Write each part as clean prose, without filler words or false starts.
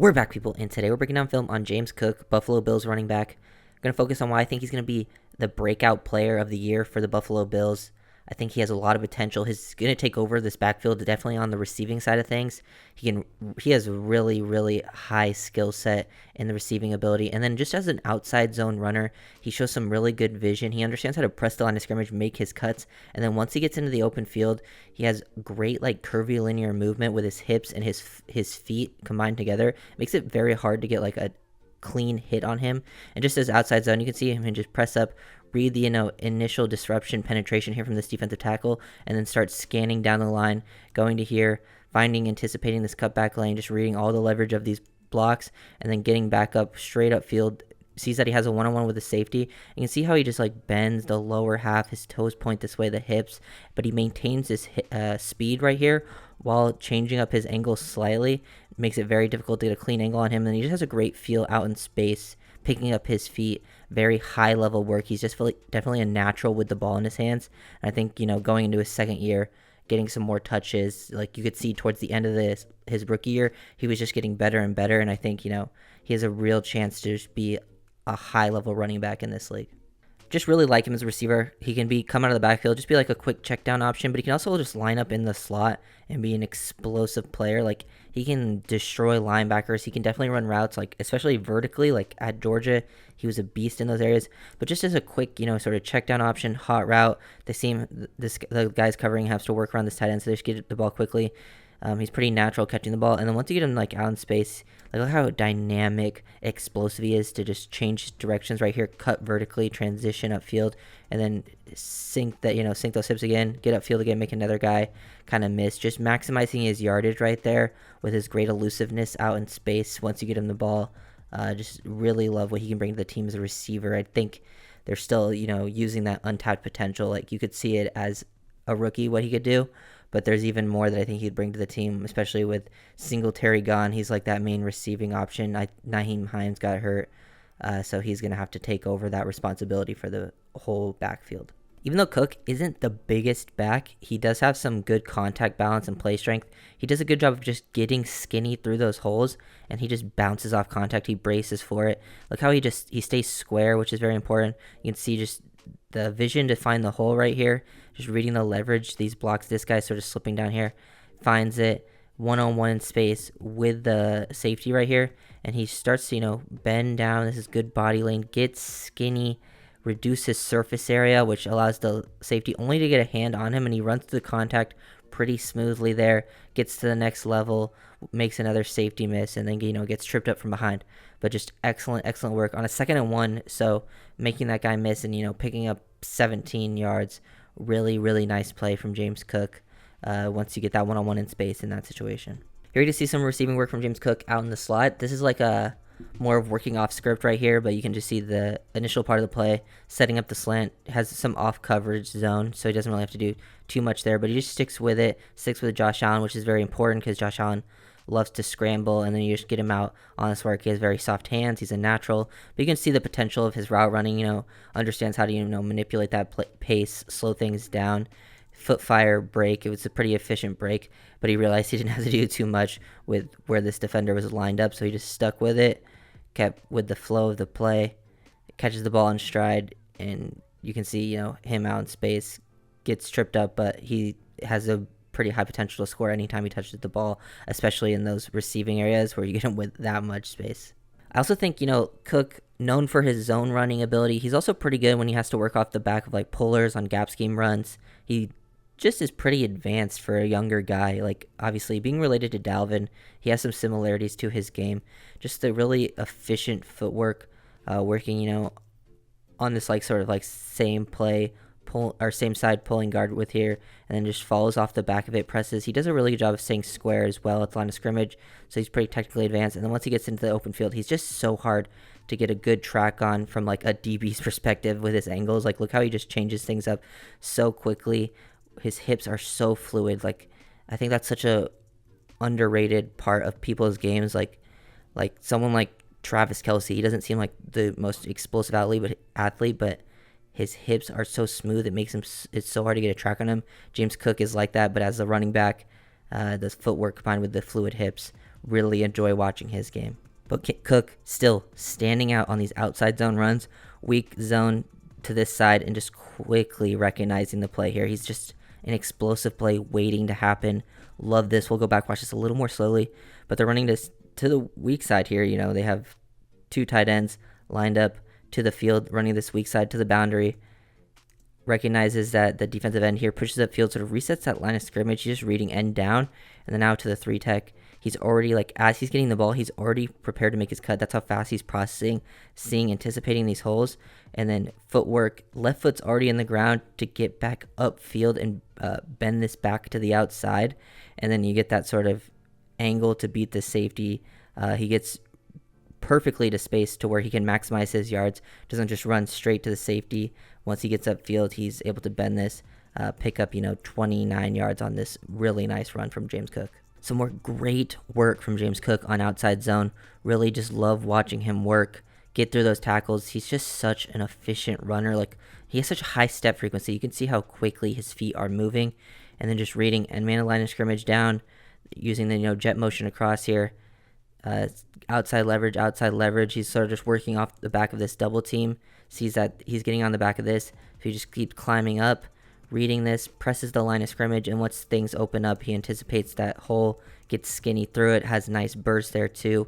We're back, people, and today we're breaking down film on James Cook, Buffalo Bills running back. I'm going to focus on why I think he's going to be the breakout player of the year for the Buffalo Bills. I think he has a lot of potential. He's going to take over this backfield, definitely on the receiving side of things. He has a really, really high skill set in the receiving ability. And then just as an outside zone runner, he shows some really good vision. He understands how to press the line of scrimmage, make his cuts. And then once he gets into the open field, he has great curvy linear movement with his hips and his feet combined together. It makes it very hard to get a clean hit on him. And just as outside zone, you can see him just press up, read the initial disruption penetration here from this defensive tackle, and then start scanning down the line, going to here, anticipating this cutback lane, just reading all the leverage of these blocks, and then getting back up straight up field. Sees that he has a one-on-one with a safety. You can see how he just bends the lower half, his toes point this way, the hips, but he maintains his speed right here while changing up his angle slightly. It makes it very difficult to get a clean angle on him, and he just has a great feel out in space, picking up his feet, very high level work. He's just definitely a natural with the ball in his hands. And I think, going into his second year, getting some more touches, you could see towards the end of his rookie year, he was just getting better and better. And I think, he has a real chance to just be a high level running back in this league. Just really like him as a receiver. He can come out of the backfield, just be a quick check down option, but he can also just line up in the slot and be an explosive player. He can destroy linebackers. He can definitely run routes, especially vertically. At Georgia, he was a beast in those areas. But just as a quick, sort of check down option, hot route, the guys covering has to work around this tight end, so they just get the ball quickly. He's pretty natural catching the ball, and then once you get him out in space, look how dynamic, explosive he is to just change directions right here, cut vertically, transition upfield, and then sink those hips again, get upfield again, make another guy kind of miss. Just maximizing his yardage right there with his great elusiveness out in space. Once you get him the ball, just really love what he can bring to the team as a receiver. I think they're still using that untapped potential. You could see it as a rookie what he could do. But there's even more that I think he'd bring to the team, especially with Singletary gone. He's that main receiving option. Nyheim Hines got hurt, so he's going to have to take over that responsibility for the whole backfield. Even though Cook isn't the biggest back, he does have some good contact balance and play strength. He does a good job of just getting skinny through those holes, and he just bounces off contact. He braces for it. Look how he stays square, which is very important. You can see just the vision to find the hole right here, just reading the leverage, these blocks, this guy's sort of slipping down here, finds it one-on-one in space with the safety right here, and he starts to, bend down. This is good body lane, gets skinny, reduce his surface area, which allows the safety only to get a hand on him, and he runs through the contact pretty smoothly there, gets to the next level, makes another safety miss, and then, gets tripped up from behind. But just excellent work on a 2nd and 1, so making that guy miss and, picking up 17 yards. Really, really nice play from James Cook once you get that one-on-one in space in that situation. Here you see some receiving work from James Cook out in the slot. This is a more of working off script right here, but you can just see the initial part of the play, setting up the slant, has some off coverage zone, so he doesn't really have to do too much there, but he just sticks with Josh Allen, which is very important because Josh Allen loves to scramble, and then you just get him out on this work. He has very soft hands. He's a natural, but you can see the potential of his route running, understands how to, manipulate that pace, slow things down, foot fire break. It was a pretty efficient break, but he realized he didn't have to do too much with where this defender was lined up, so he just stuck with it, kept with the flow of the play, catches the ball in stride, and you can see, him out in space, gets tripped up, but he has a pretty high potential to score anytime he touches the ball, especially in those receiving areas where you get him with that much space. I also think, Cook, known for his zone running ability, he's also pretty good when he has to work off the back of pullers on gap scheme runs. He just is pretty advanced for a younger guy. Obviously being related to Dalvin, he has some similarities to his game. Just the really efficient footwork, working, on this same play, same side pulling guard with here, and then just follows off the back of it, presses. He does a really good job of staying square as well at the line of scrimmage, so he's pretty technically advanced. And then once he gets into the open field, he's just so hard to get a good track on from a DB's perspective with his angles. Look how he just changes things up so quickly. His hips are so fluid. I think that's such a underrated part of people's games. Someone like Travis Kelce, he doesn't seem like the most explosive athlete, but his hips are so smooth, it's so hard to get a track on him. James Cook is like that, but as a running back, the footwork combined with the fluid hips really enjoy watching his game. But Cook still standing out on these outside zone runs, weak zone to this side, and just quickly recognizing the play here. He's just an explosive play waiting to happen. Love this. We'll go back, watch this a little more slowly. But they're running this to the weak side here. They have two tight ends lined up to the field, running this weak side to the boundary. Recognizes that the defensive end here pushes upfield, sort of resets that line of scrimmage. He's just reading end down, and then out to the 3-tech. He's already, as he's getting the ball, he's already prepared to make his cut. That's how fast he's processing, seeing, anticipating these holes. And then footwork, left foot's already in the ground to get back upfield and bend this back to the outside. And then you get that sort of angle to beat the safety. He gets perfectly to space to where he can maximize his yards. Doesn't just run straight to the safety. Once he gets upfield, he's able to bend this, pick up, 29 yards on this really nice run from James Cook. Some more great work from James Cook on outside zone. Really just love watching him work, get through those tackles. He's just such an efficient runner. He has such a high step frequency. You can see how quickly his feet are moving. And then just reading and man line of scrimmage down, using the jet motion across here. Outside leverage. He's sort of just working off the back of this double team. Sees that he's getting on the back of this. So he just keeps climbing up, reading this, presses the line of scrimmage, and once things open up, he anticipates that hole, gets skinny through it, has a nice burst there too.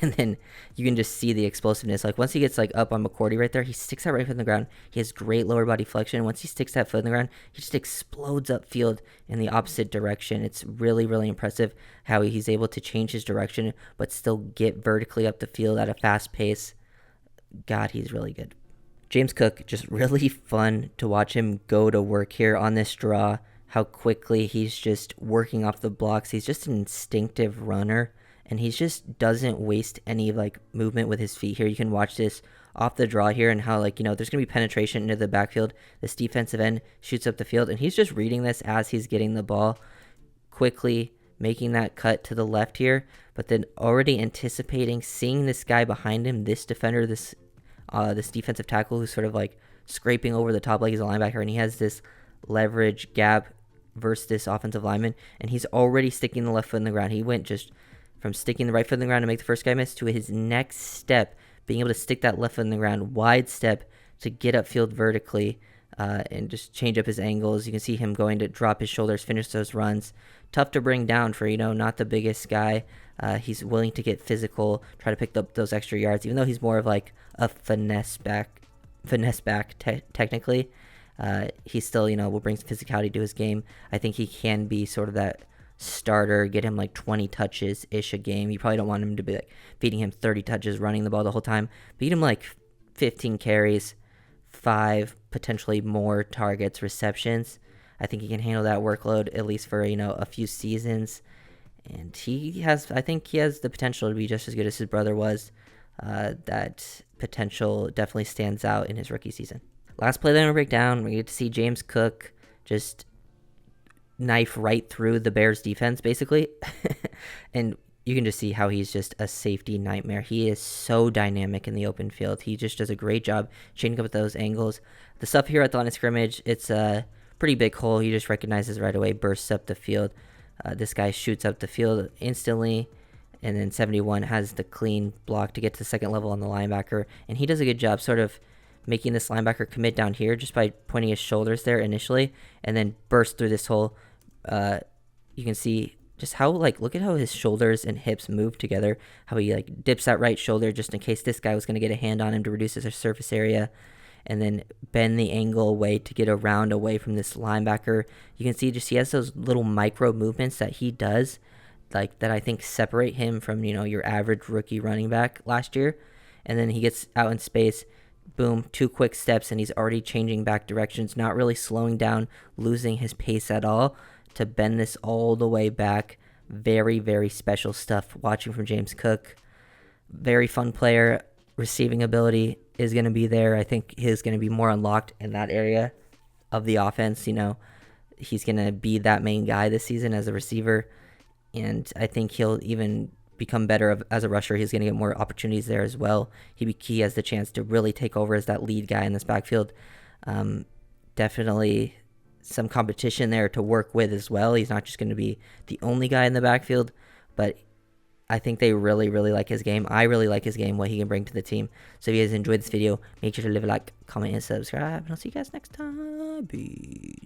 And then you can just see the explosiveness. Once he gets up on McCourty right there, he sticks that right foot in the ground. He has great lower body flexion. Once he sticks that foot in the ground, he just explodes upfield in the opposite direction. It's really, really impressive how he's able to change his direction but still get vertically up the field at a fast pace. God, he's really good. James Cook, just really fun to watch him go to work here on this draw. How quickly he's just working off the blocks. He's just an instinctive runner. And he just doesn't waste any movement with his feet here. You can watch this off the draw here and how there's going to be penetration into the backfield. This defensive end shoots up the field and he's just reading this as he's getting the ball, quickly making that cut to the left here, but then already anticipating, seeing this guy behind him, this defender, this defensive tackle who's sort of scraping over the top like he's a linebacker, and he has this leverage gap versus this offensive lineman, and he's already sticking the left foot in the ground. He went just from sticking the right foot in the ground to make the first guy miss to his next step, being able to stick that left foot in the ground, wide step to get upfield vertically and just change up his angles. You can see him going to drop his shoulders, finish those runs. Tough to bring down for, not the biggest guy. He's willing to get physical, try to pick up those extra yards, even though he's more of a finesse back technically. He still, will bring some physicality to his game. I think he can be sort of that starter, get him 20 touches-ish a game. You probably don't want him to be feeding him 30 touches, running the ball the whole time. Beat him 15 carries, 5 potentially more targets, receptions. I think he can handle that workload at least for, a few seasons. And I think he has the potential to be just as good as his brother was. That potential definitely stands out in his rookie season. Last play that I'm going to break down, we get to see James Cook just knife right through the Bears defense, basically. And you can just see how he's just a safety nightmare. He is so dynamic in the open field. He just does a great job changing up with those angles. The stuff here at the line of scrimmage, it's a pretty big hole. He just recognizes right away, bursts up the field. This guy shoots up the field instantly. And then 71 has the clean block to get to the second level on the linebacker. And he does a good job sort of making this linebacker commit down here just by pointing his shoulders there initially. And then burst through this hole. You can see just how, look at how his shoulders and hips move together. How he, dips that right shoulder just in case this guy was going to get a hand on him to reduce his surface area. And then bend the angle away to get around away from this linebacker. You can see just he has those little micro movements that he does, that I think separate him from, your average rookie running back last year. And then he gets out in space, boom, 2 quick steps, and he's already changing back directions, not really slowing down, losing his pace at all to bend this all the way back. Very, very special stuff watching from James Cook. Very fun player. Receiving ability is going to be there. I think he's going to be more unlocked in that area of the offense. He's going to be that main guy this season as a receiver. And I think he'll even become better as a rusher. He's going to get more opportunities there as well. He has the chance to really take over as that lead guy in this backfield. Definitely some competition there to work with as well. He's not just going to be the only guy in the backfield, but I think they really, really like his game. I really like his game, what he can bring to the team. So if you guys enjoyed this video, make sure to leave a like, comment, and subscribe. And I'll see you guys next time. Peace.